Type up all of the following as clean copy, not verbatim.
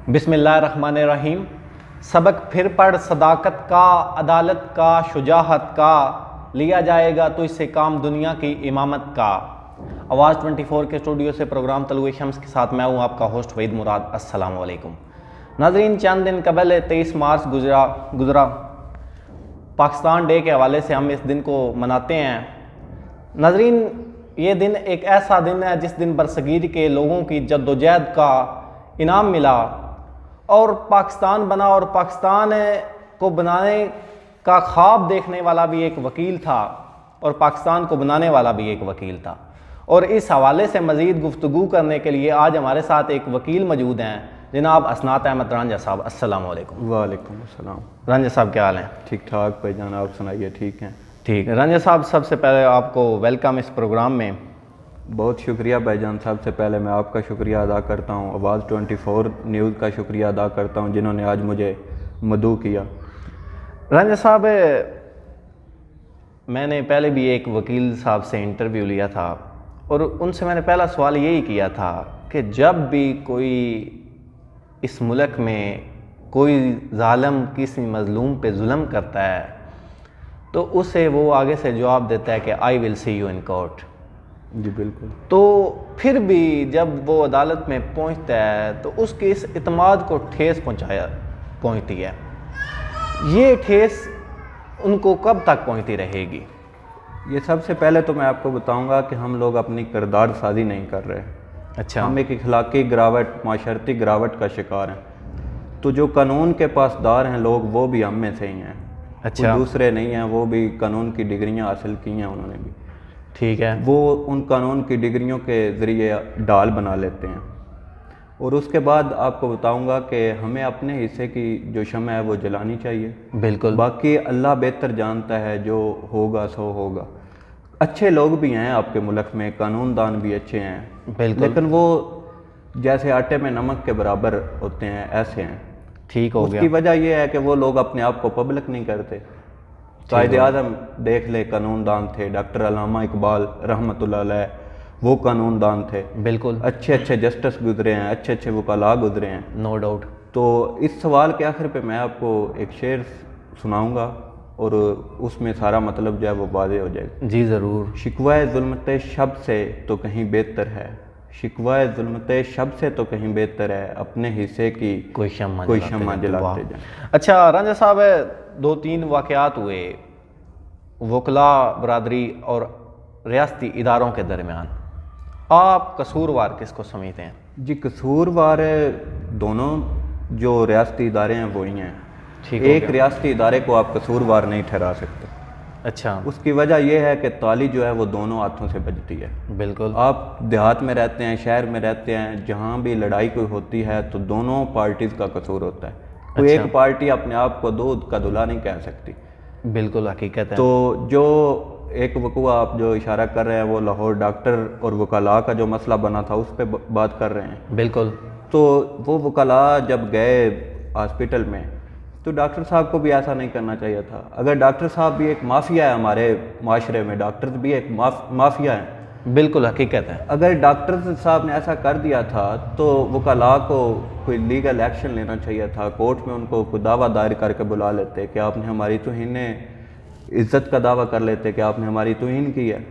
बिस्मिल्लाहिर्रहमानिर्रहीम। सबक फिर पढ़ सदाकत का, अदालत का, शुजाहत का, लिया जाएगा तो इससे काम दुनिया की इमामत का। आवाज़ 24 के स्टूडियो से प्रोग्राम तलुए शम्स के साथ मैं हूँ आपका होस्ट वहीद मुराद। अस्सलाम वालेकुम नाज़रीन, चंद दिन कबल 23 मार्च गुजरा पाकिस्तान डे के हवाले से हम इस दिन को मनाते हैं। नाज़रीन, ये दिन एक ऐसा दिन है जिस दिन बरसगीर के लोगों की जद्दोजहद का इनाम मिला और पाकिस्तान बना, और पाकिस्तान को बनाने का ख्वाब देखने वाला भी एक वकील था और पाकिस्तान को बनाने वाला भी एक वकील था। और इस हवाले से मज़ीद गुफ्तगू करने के लिए आज हमारे साथ एक वकील मौजूद हैं, जनाब असनात अहमद रांझा साहब। अस्सलाम वालेकुम। वालेकुम अस्सलाम। रांझा साहब क्या हाल हैं? ठीक ठाक भाईजान, आप सुनाइए? ठीक हैं। ठीक है रांझा साहब, सबसे पहले आपको वेलकम इस प्रोग्राम में। बहुत शुक्रिया भाईजान। सबसे पहले मैं आपका शुक्रिया अदा करता हूँ, आवाज़ 24 न्यूज़ का शुक्रिया अदा करता हूँ जिन्होंने आज मुझे मदऊ किया। रांझा साहब, मैंने पहले भी एक वकील साहब से इंटरव्यू लिया था और उनसे मैंने पहला सवाल यही किया था कि जब भी कोई इस मुल्क में कोई जालिम किसी मज़लूम पे जुल्म करता है तो उसे वो आगे से जवाब देता है कि I will see you in court. जी बिल्कुल। तो फिर भी जब वो अदालत में पहुंचता है तो उसके इस इत्मीनान को ठेस पहुंचती है। ये ठेस उनको कब तक पहुंचती रहेगी? ये सबसे पहले तो मैं आपको बताऊंगा कि हम लोग अपनी किरदार साजी नहीं कर रहे। अच्छा। हम एक इखलाकी गिरावट, माशरती गिरावट का शिकार हैं। तो जो कानून के पासदार हैं लोग, वो भी हम में से ही हैं। अच्छा। दूसरे नहीं हैं, वो भी कानून की डिग्रियां हासिल की हैं उन्होंने भी। ठीक है। वो उन कानून की डिग्रियों के ज़रिए डाल बना लेते हैं। और उसके बाद आपको बताऊंगा कि हमें अपने हिस्से की जो शम्म है वो जलानी चाहिए। बिल्कुल। बाकी अल्लाह बेहतर जानता है, जो होगा सो होगा। अच्छे लोग भी हैं आपके मुल्क में, कानूनदान भी अच्छे हैं, बिल्कुल, लेकिन वो जैसे आटे में नमक के बराबर होते हैं, ऐसे हैं। ठीक हो गया। उसकी वजह यह है कि वो लोग अपने आप को पब्लिक नहीं करते। कायदे आज़म देख ले, कानूनदान थे। डॉक्टर अल्लामा इकबाल रहमतुल्लाह अलैह, वो कानूनदान थे। बिल्कुल। अच्छे अच्छे जस्टिस गुजरे हैं, अच्छे अच्छे वकाला गुजरे हैं। No doubt. तो इस सवाल के आखिर पे मैं आपको एक शेर सुनाऊंगा और उसमें सारा मतलब जो है वो वाज़ेह हो जाएगा। जी ज़रूर। शिकवाए ज़ुल्मते शब से तो कहीं बेहतर है, शिकवाए ज़ुल्मते शब से तो कहीं बेहतर है, अपने हिस्से की कोई शम्मा जलाते जाए। अच्छा रांझा साहब, 2-3 वाक़यात हुए वकला बरादरी और रियासती इदारों के दरमियान। आप कसूरवार किसको समझते हैं? जी, कसूरवार दोनों जो रियासती इदारे हैं वही हैं। ठीक। एक रियासती इदारे को आप कसूरवार नहीं ठहरा सकते। अच्छा। उसकी वजह यह है कि ताली जो है वो दोनों हाथों से बजती है। बिल्कुल। आप देहात में रहते हैं, शहर में रहते हैं, जहाँ भी लड़ाई कोई होती है तो दोनों पार्टीज़ का कसूर होता है। कोई अच्छा। एक पार्टी अपने आप को दूध का दुल्हा नहीं कह सकती। बिल्कुल हकीकत है। तो जो एक वक़ुआ आप जो इशारा कर रहे हैं वो लाहौर डॉक्टर और वकाला का जो मसला बना था उस पर बात कर रहे हैं। बिल्कुल। तो वो वकाला जब गए हॉस्पिटल में तो डॉक्टर साहब को भी ऐसा नहीं करना चाहिए था। अगर डॉक्टर साहब भी एक माफिया है, हमारे माशरे में डॉक्टर भी एक माफिया है। बिल्कुल हकीकत है। अगर डॉक्टर साहब ने ऐसा कर दिया था तो वकाला को कोई लीगल एक्शन लेना चाहिए था। कोर्ट में उनको कोई दावा दायर करके बुला लेते कि आपने हमारी तौहीन इज्जत का दावा कर लेते कि आपने हमारी तौहीन की है।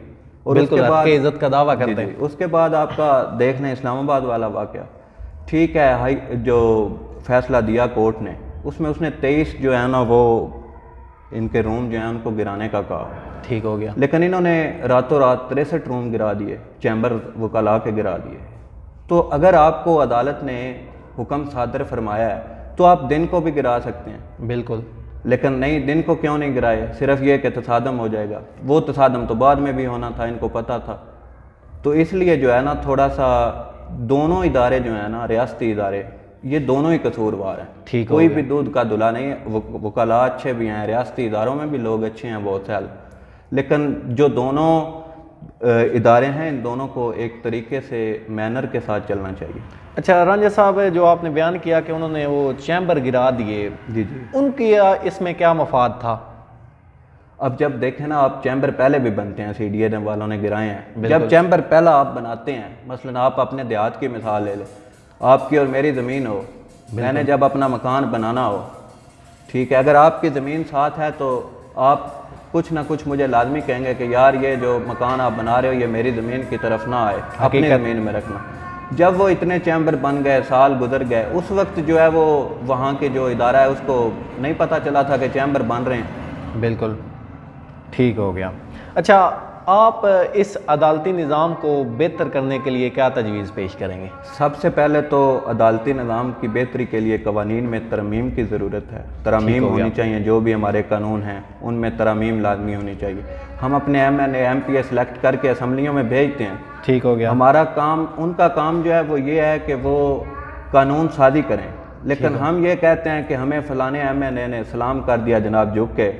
और बिल्कुल, उसके बाद इज्जत का दावा करते हैं। उसके बाद आपका देखना इस्लामाबाद वाला वाक़या, ठीक है, हाई जो फैसला दिया कोर्ट ने उसमें उसने 23 जो है ना वो इनके रूम जो हैं उनको गिराने का कहा। ठीक हो गया। लेकिन इन्होंने रातों रात 63 रूम गिरा दिए, चैम्बर वकाला के गिरा दिए। तो अगर आपको अदालत ने हुक्म सादर फरमाया है तो आप दिन को भी गिरा सकते हैं। बिल्कुल। लेकिन नहीं, दिन को क्यों नहीं गिराए? सिर्फ ये कि तसादम हो जाएगा। वो तसादम तो बाद में भी होना था, इनको पता था। तो इसलिए जो है ना थोड़ा सा दोनों इदारे जो हैं ना, रियासती इदारे, ये दोनों ही कसूरवार हैं। ठीक। कोई भी दूध का दुल्हा नहीं है। वकाला अच्छे भी हैं, रियासती इदारों में भी लोग अच्छे हैं बहुत साल, लेकिन जो दोनों इदारे हैं इन दोनों को एक तरीके से मैनर के साथ चलना चाहिए। अच्छा रांझा साहब, जो आपने बयान किया कि उन्होंने वो चैम्बर गिरा दिए, जी जी, उनकी इसमें क्या मफाद था? अब जब देखें ना, आप चैम्बर पहले भी बनते हैं, CDA वालों ने गिराए हैं। जब चैम्बर पहला आप बनाते हैं, मसलन आप अपने देहात की मिसाल ले लें, आपकी और मेरी ज़मीन हो, मैंने जब अपना मकान बनाना हो, ठीक है, अगर आपकी ज़मीन साथ है तो आप कुछ ना कुछ मुझे लाजमी कहेंगे कि यार ये जो मकान आप बना रहे हो ये मेरी ज़मीन की तरफ ना आए, अपनी ज़मीन में रखना। जब वो इतने चैम्बर बन गए, साल गुजर गए, उस वक्त जो है वो वहाँ के जो इदारा है उसको नहीं पता चला था कि चैम्बर बन रहे हैं। बिल्कुल ठीक हो गया। अच्छा, आप इस अदालती निज़ाम को बेहतर करने के लिए क्या तजवीज़ पेश करेंगे? सबसे पहले तो अदालती निज़ाम की बेहतरी के लिए कवानीन में तरमीम की ज़रूरत है। तरमीम होनी चाहिए, जो भी हमारे कानून हैं उनमें तरमीम लाजमी होनी चाहिए। हम अपने MNA MPA सेलेक्ट करके असम्बलियों में भेजते हैं, ठीक हो गया। हमारा काम, उनका काम जो है वो ये है कि वो कानून साजी करें, लेकिन हम ये कहते हैं कि हमें फ़लाने MNA ने सलाम कर दिया जनाब झुक के,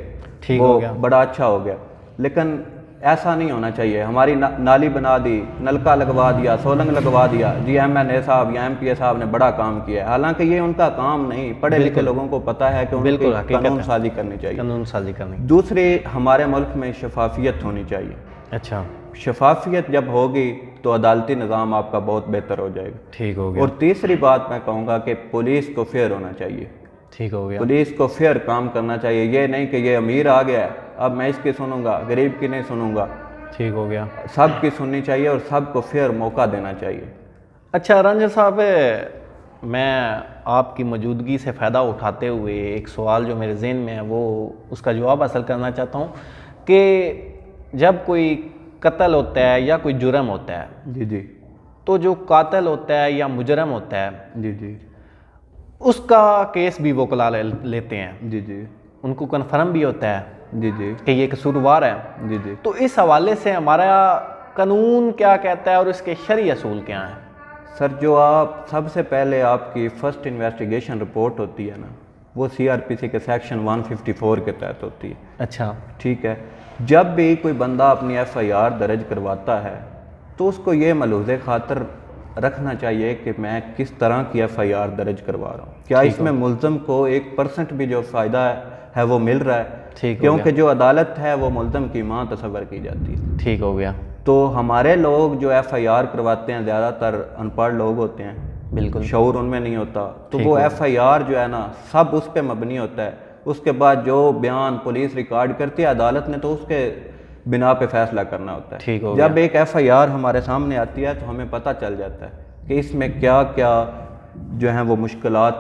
ठीक वो हो गया, बड़ा अच्छा हो गया। लेकिन ऐसा नहीं होना चाहिए। हमारी नाली बना दी, नलका लगवा दिया, सोलंग लगवा दिया, जी MNA साहब या MPA साहब ने बड़ा काम किया है, हालांकि ये उनका काम नहीं। पढ़े लिखे लोगों को पता है कि उनको कानून साजी करनी चाहिए, कानून साजी करनी। दूसरी, हमारे मुल्क में शफाफियत होनी चाहिए। अच्छा, शफाफियत जब होगी तो अदालती निज़ाम आपका बहुत बेहतर हो जाएगा। ठीक हो गया। और तीसरी बात मैं कहूँगा कि पुलिस को फेयर होना चाहिए। ठीक हो गया। पुलिस को फेयर काम करना चाहिए, ये नहीं कि ये अमीर आ गया है अब मैं इसकी सुनूंगा, गरीब की नहीं सुनूंगा। ठीक हो गया। सबकी सुननी चाहिए और सबको फेयर मौका देना चाहिए। अच्छा रंजन साहब, मैं आपकी मौजूदगी से फ़ायदा उठाते हुए एक सवाल जो मेरे ज़हन में है वो उसका जवाब हासिल करना चाहता हूँ कि जब कोई कत्ल होता है या कोई जुर्म होता है, जी जी, तो जो कातिल होता है या मुजरम होता है, जी जी, उसका केस भी वकला लेते हैं, जी जी, उनको कन्फर्म भी होता है जी जी, कि ये कसूरवार है। जी जी। तो इस हवाले से हमारा कानून क्या कहता है और इसके शरई असूल क्या हैं? सर, जो आप सबसे पहले आपकी फ़र्स्ट इन्वेस्टिगेशन रिपोर्ट होती है ना, वो CRPC के सेक्शन 154 के तहत होती है। अच्छा, ठीक है। जब भी कोई बंदा अपनी FIR दर्ज करवाता है तो उसको ये मलूज़े खातर रखना चाहिए कि मैं किस तरह की FIR दर्ज करवा रहा हूँ, क्या इसमें मुल्ज़म को 1% भी जो फ़ायदा है वो मिल रहा है। ठीक, क्योंकि जो अदालत है वो मुल्ज़म की मां तस्वर की जाती है। ठीक हो गया। तो हमारे लोग जो FIR करवाते हैं ज़्यादातर अनपढ़ लोग होते हैं, बिल्कुल, शऊर उनमें नहीं होता, तो वो FIR जो है ना सब उस पर मबनी होता है। उसके बाद जो बयान पुलिस रिकॉर्ड करती है अदालत ने तो उसके बिना पे फैसला करना होता है। ठीक हो जब एक FIR हमारे सामने आती है तो हमें पता चल जाता है कि इसमें क्या क्या जो हैं वो मुश्किलात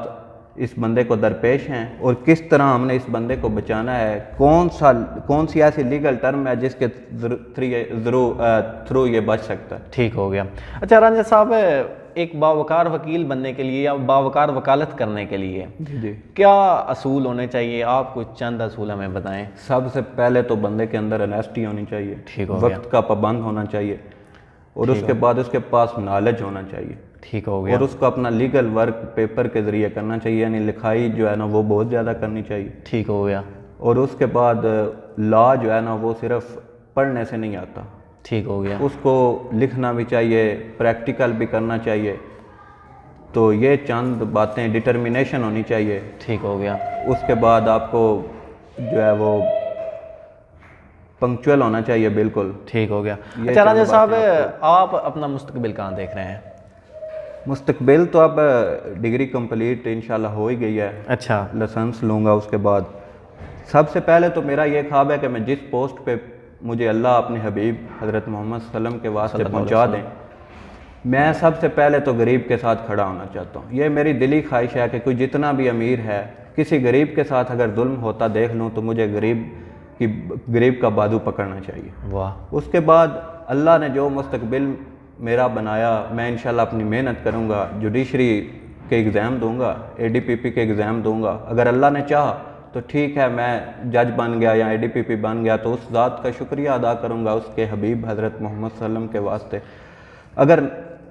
इस बंदे को दरपेश हैं और किस तरह हमने इस बंदे को बचाना है, कौन सी ऐसी लीगल टर्म है जिसके थ्रू ये बच सकता है। ठीक हो गया। अच्छा रंजन साहब, एक बावकार वकील बनने के लिए या बावकार वकालत करने के लिए जी क्या असूल होने चाहिए? आप कुछ चंद असूल हमें बताएं। सबसे पहले तो बंदे के अंदर ऑनेस्टी होनी चाहिए, ठीक हो गया। वक्त का पाबंद होना चाहिए और उसके बाद उसके पास नॉलेज होना चाहिए। ठीक हो गया। और उसको अपना लीगल वर्क पेपर के ज़रिए करना चाहिए, यानी लिखाई जो है ना वो बहुत ज़्यादा करनी चाहिए। ठीक हो गया। और उसके बाद लॉ जो है ना वो सिर्फ पढ़ने से नहीं आता, ठीक हो गया। उसको लिखना भी चाहिए, प्रैक्टिकल भी करना चाहिए। तो ये चंद बातें, डिटर्मिनेशन होनी चाहिए। ठीक हो गया। उसके बाद आपको जो है वो पंक्चुअल होना चाहिए, बिल्कुल। ठीक हो गया। अच्छा राजा साहब, आप अपना मुस्तकबिल कहाँ देख रहे हैं? मुस्तकबिल तो अब डिग्री कंप्लीट इंशाल्लाह हो ही गई है। अच्छा, लाइसेंस लूँगा उसके बाद। सबसे पहले तो मेरा ये ख्वाब है कि मैं जिस पोस्ट पे मुझे अल्लाह अपने हबीब हज़रत मोहम्मद सल्लम के वास्ते पहुँचा दें, मैं सबसे पहले तो गरीब के साथ खड़ा होना चाहता हूँ। ये मेरी दिली ख्वाहिश है कि कोई जितना भी अमीर है, किसी गरीब के साथ अगर जुल्म होता देख लूँ तो मुझे गरीब का बाजू पकड़ना चाहिए। वाह। उसके बाद अल्लाह ने जो मुस्तकबिल मेरा बनाया, मैं इंशाल्लाह अपनी मेहनत करूँगा, जुडिशरी के एग्ज़ाम दूँगा, ADPP के एग्ज़ाम दूँगा। अगर अल्लाह ने चाहा तो ठीक है, मैं जज बन गया या ADPP बन गया तो उस ज़ात का शुक्रिया अदा करूँगा उसके हबीब हज़रत मोहम्मद सल्लम के वास्ते। अगर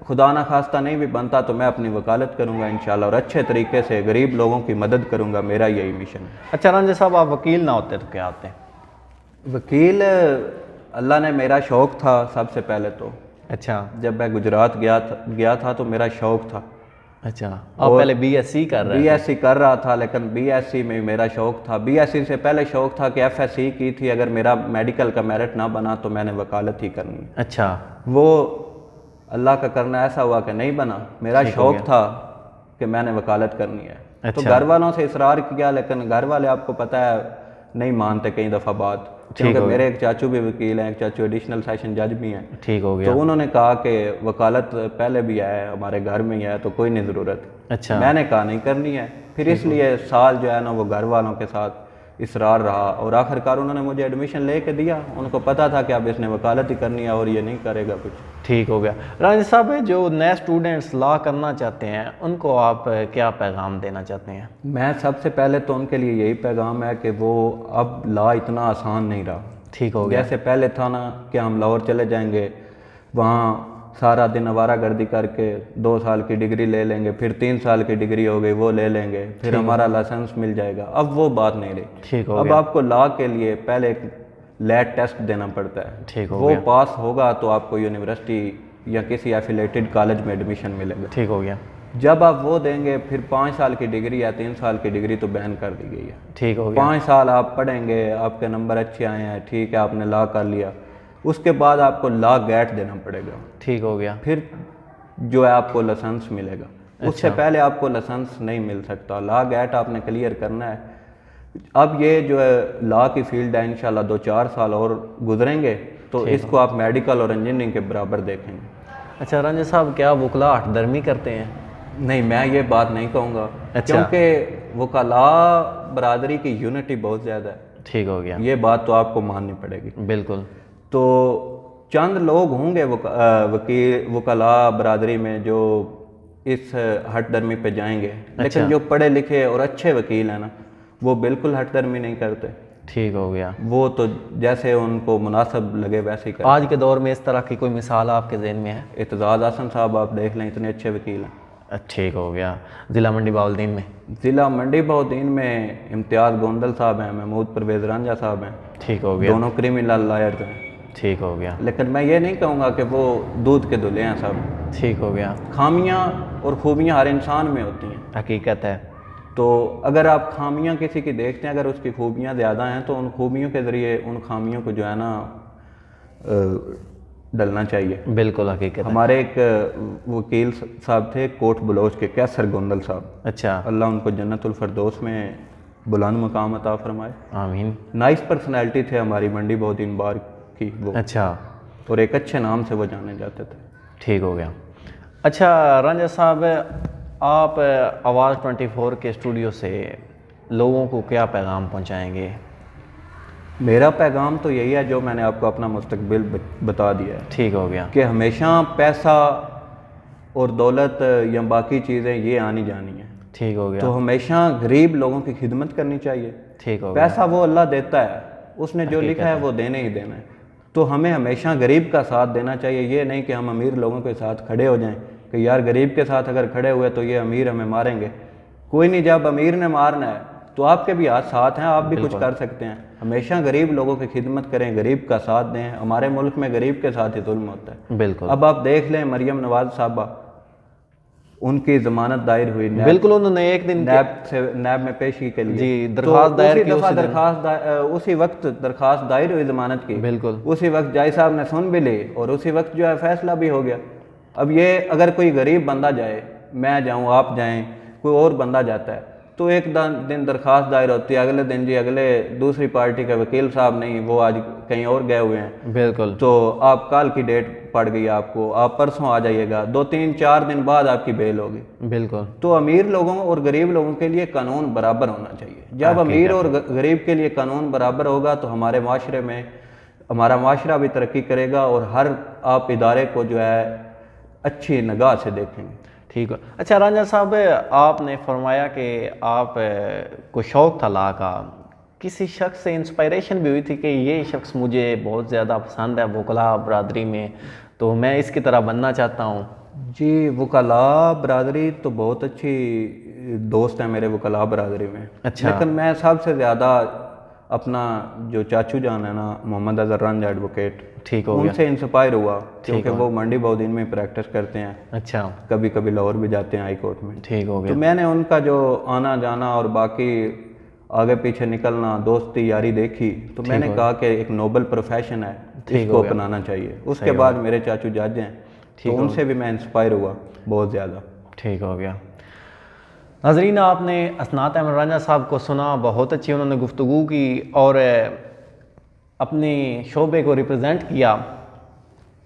खुदा ना खास्ता नहीं भी बनता तो मैं अपनी वकालत करूँगा इंशाल्लाह और अच्छे तरीके से गरीब लोगों की मदद करूँगा। मेरा यही मिशन है। अच्छा रंजन साहब, आप वकील ना होते तो क्या होते? वकील अल्लाह ने, मेरा शौक़ था सबसे पहले तो। अच्छा, जब मैं गुजरात गया था तो मेरा शौक़ था। अच्छा, आप पहले BSc कर रहे थे? BSc कर रहा था, लेकिन BSc में मेरा शौक़ था। BSc से पहले शौक़ था कि FSc की थी, अगर मेरा मेडिकल का मेरिट ना बना तो मैंने वकालत ही करनी। अच्छा, वो अल्लाह का करना ऐसा हुआ कि नहीं बना। मेरा शौक़ था कि मैंने वकालत करनी है। तो अच्छा। घर वालों से इसरार किया, लेकिन घर वाले आपको पता है नहीं मानते कई दफ़ा बात, क्योंकि मेरे एक चाचू भी वकील हैं, एक चाचू एडिशनल सेशन जज भी हैं। ठीक हो गया। तो उन्होंने कहा कि वकालत पहले भी है, हमारे घर में ही है, तो कोई नहीं ज़रूरत। अच्छा। मैंने कहा नहीं करनी है, फिर इसलिए साल जो है ना वो घर वालों के साथ इसरार रहा, और आखिरकार उन्होंने मुझे एडमिशन ले के दिया। उनको पता था कि अब इसने वकालत ही करनी है और ये नहीं करेगा कुछ। ठीक हो गया। राजेश साहब, जो नए स्टूडेंट्स लॉ करना चाहते हैं उनको आप क्या पैगाम देना चाहते हैं? मैं सबसे पहले तो उनके लिए यही पैगाम है कि वो अब लॉ इतना आसान नहीं रहा। ठीक हो गया। जैसे पहले था ना कि हम लाहौर चले जाएंगे, वहाँ सारा दिन आवारागर्दी करके 2 साल की डिग्री ले लेंगे, फिर 3 साल की डिग्री हो गई वो ले लेंगे, फिर हमारा लाइसेंस मिल जाएगा। अब वो बात नहीं रही। ठीक हो अब गया। आपको लॉ के लिए पहले एक लैट टेस्ट देना पड़ता है। ठीक हो वो गया। पास होगा तो आपको यूनिवर्सिटी या किसी एफिलेटेड कॉलेज में एडमिशन मिलेगा। ठीक हो गया। जब आप वो देंगे फिर 5 साल की डिग्री या 3 साल की डिग्री तो बैन कर दी गई है। ठीक हो गया। 5 साल आप पढ़ेंगे, आपके नंबर अच्छे आए हैं, ठीक है, आपने लॉ कर लिया, उसके बाद आपको लॉ गैट देना पड़ेगा। ठीक हो गया। फिर जो है आपको लाइसेंस मिलेगा। उससे पहले आपको लाइसेंस नहीं मिल सकता। लॉ गैट आपने क्लियर करना है। अब ये जो है लॉ की फील्ड है, इंशाल्लाह 2-4 साल और गुजरेंगे तो इसको आप मेडिकल और इंजीनियरिंग के बराबर देखेंगे। अच्छा रंजन साहब, क्या वकला हठधर्मी करते हैं? नहीं, मैं ये बात नहीं कहूँगा। अच्छा। क्योंकि वकला बरादरी की यूनिटी बहुत ज़्यादा है। ठीक हो गया। ये बात तो आपको माननी पड़ेगी। बिल्कुल। तो चंद लोग होंगे वकील वकला बरादरी में जो इस हठधर्मी पे जाएंगे, लेकिन जो पढ़े लिखे और अच्छे वकील हैं ना, वो बिल्कुल हठधर्मी नहीं करते। ठीक हो गया। वो तो जैसे उनको मुनासिब लगे वैसे ही करते। आज के दौर में इस तरह की कोई मिसाल आपके जहन में है? इत्तेज़ाद हसन साहब आप देख लें, इतने अच्छे वकील हैं। ठीक हो गया। ज़िला मंडी बहाउद्दीन में? ज़िला मंडी बहाउद्दीन में इम्तियाज़ गोंदल साहब हैं, महमूद परवेज़ रांझा साहब हैं। ठीक हो गया। दोनों क्रिमिनल लॉयर्स हैं। ठीक हो गया। लेकिन मैं ये नहीं कहूँगा कि वो दूध के धुले हैं सब। ठीक हो गया। खामियां और खूबियां हर इंसान में होती हैं, हकीकत है। तो अगर आप खामियां किसी की देखते हैं, अगर उसकी खूबियां ज़्यादा हैं तो उन खूबियों के ज़रिए उन खामियों को जो है ना डलना चाहिए। बिल्कुल हकीकत है। हमारे एक वकील साहब थे कोट बलोच के, कैसर गोंदल साहब। अच्छा। अल्लाह उनको जन्नतुल फरदौस में बुलंद मकाम अता फरमाए। आमीन। नाइस पर्सनैलिटी थे हमारी मंडी बहाउद्दीन बार की वो। अच्छा। और एक अच्छे नाम से वो जाने जाते थे। ठीक हो गया। अच्छा रंजन साहब, आप आवाज़ 24 के स्टूडियो से लोगों को क्या पैगाम पहुंचाएंगे? मेरा पैगाम तो यही है जो मैंने आपको अपना मुस्तकबिल बता दिया है। ठीक हो गया। कि हमेशा पैसा और दौलत या बाकी चीज़ें ये आनी जानी है। ठीक हो गया। तो हमेशा गरीब लोगों की खिदमत करनी चाहिए। ठीक हो गया। पैसा वो अल्लाह देता है, उसने जो लिखा है वो देने ही देना है। तो हमें हमेशा गरीब का साथ देना चाहिए। ये नहीं कि हम अमीर लोगों के साथ खड़े हो जाएं कि यार गरीब के साथ अगर खड़े हुए तो ये अमीर हमें मारेंगे। कोई नहीं, जब अमीर ने मारना है तो आपके भी हाथ साथ हैं, आप भी कुछ कर सकते हैं। हमेशा गरीब लोगों की खिदमत करें, गरीब का साथ दें। हमारे मुल्क में गरीब के साथ ही जुल्म होता है। बिल्कुल। अब आप देख लें मरियम नवाज साहबा, उनकी जमानत दायर हुई, बिल्कुल, उन्होंने एक दिन नैब में पेशी के लिए जी दरखास्त दायर की। उसी वक्त दरखास्त दायर हुई जमानत की। बिल्कुल। उसी वक्त जज साहब ने सुन भी ली और उसी वक्त जो है फैसला भी हो गया। अब ये अगर कोई गरीब बंदा जाए, मैं जाऊँ, आप जाएं, कोई और बंदा जाता है, तो एक दिन दरखास्त दायर होती है, अगले दिन जी अगले दूसरी पार्टी के वकील साहब नहीं, वो आज कहीं और गए हुए हैं। बिल्कुल। तो आप कल की डेट पड़ गई आपको, आप परसों आ जाइएगा, 2-3-4 दिन बाद आपकी बेल होगी। बिल्कुल। तो अमीर लोगों और गरीब लोगों के लिए कानून बराबर होना चाहिए। जब अमीर और गरीब के लिए कानून बराबर होगा तो हमारे माशरे में हमारा माशरा भी तरक्की करेगा और हर आप इदारे को जो है अच्छी निगाह से देखेंगे। ठीक है। अच्छा रंजन साहब, आपने फरमाया कि आप को शौक़ था ला का, किसी शख्स से इंस्पायरेशन भी हुई थी कि ये शख्स मुझे बहुत ज़्यादा पसंद है वकला बरादरी में, तो मैं इसकी तरह बनना चाहता हूँ? जी, वकला बरादरी तो बहुत अच्छी दोस्त है मेरे वकला बरादरी में। अच्छा। लेकिन मैं सबसे ज़्यादा अपना जो चाचू जान है ना, मोहम्मद अजहर रांझा एडवोकेट, ठीक हो गया, उनसे इंस्पायर हुआ, क्योंकि वो मंडी बहाउद्दीन में प्रैक्टिस करते हैं। अच्छा। कभी कभी लाहौर भी जाते हैं हाई कोर्ट में। ठीक हो गया। तो मैंने उनका जो आना जाना और बाकी आगे पीछे निकलना, दोस्ती यारी देखी, तो मैंने कहा कि एक नोबल प्रोफेशन है, इसको अपनाना चाहिए। उसके बाद मेरे चाचू जज हैं, तो उनसे भी मैं इंस्पायर हुआ बहुत ज़्यादा। ठीक हो गया। नाज़रीन, आपने असनात अहमद रांझा साहब को सुना, बहुत अच्छी उन्होंने गुफ्तगू की और अपने शोबे को रिप्रेजेंट किया,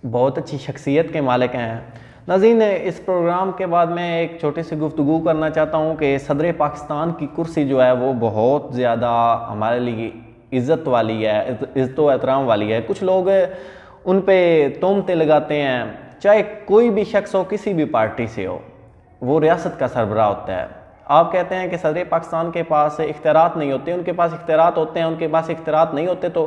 बहुत अच्छी शख्सियत के मालिक हैं। नाज़रीन, इस प्रोग्राम के बाद मैं एक छोटी सी गुफ्तगू करना चाहता हूँ कि सदर पाकिस्तान की कुर्सी जो है वो बहुत ज़्यादा हमारे लिए इज़्ज़त वाली है, इज़्ज़त व एहतराम वाली है। कुछ लोग उन पे तोहमतें लगाते हैं, चाहे कोई भी शख्स हो, किसी भी पार्टी से हो, वो रियासत का सरबराह होता है। आप कहते हैं कि सदर पाकिस्तान के पास इख्तियारात नहीं होते, उनके पास इख्तियारात होते हैं, उनके पास इख्तियारात नहीं होते तो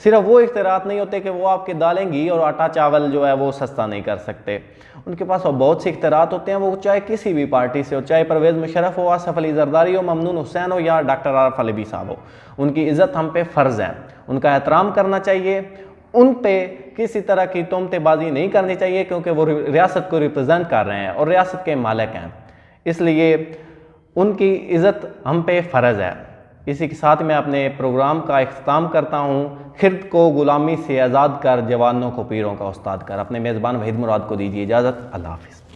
सिर्फ वो इख्तियारात नहीं होते कि वो आपके दालें, घी और आटा चावल जो है वो सस्ता नहीं कर सकते। उनके पास बहुत से इख्तियारात होते हैं, वो चाहे किसी भी पार्टी से हो, चाहे परवेज़ मुशर्रफ हो, आसफ अली जरदारी हो, ममनून हुसैन हो या डॉक्टर आरिफ अलवी साहब हो। उनकी इज़्ज़त हम पे फ़र्ज़ है, उनका एहतराम करना चाहिए, उन पे किसी तरह की तोहमतेबाजी नहीं करनी चाहिए, क्योंकि वो रियासत को रिप्रेजेंट कर रहे हैं और रियासत के मालिक हैं, इसलिए उनकी इज़्ज़त हम पे फ़र्ज़ है। इसी के साथ मैं अपने प्रोग्राम का इख्तिताम करता हूँ। खिर्द को गुलामी से आज़ाद कर, जवानों को पीरों का उस्ताद कर। अपने मेज़बान वहीद मुराद को दीजिए इजाज़त। अल्लाह हाफ़िज़।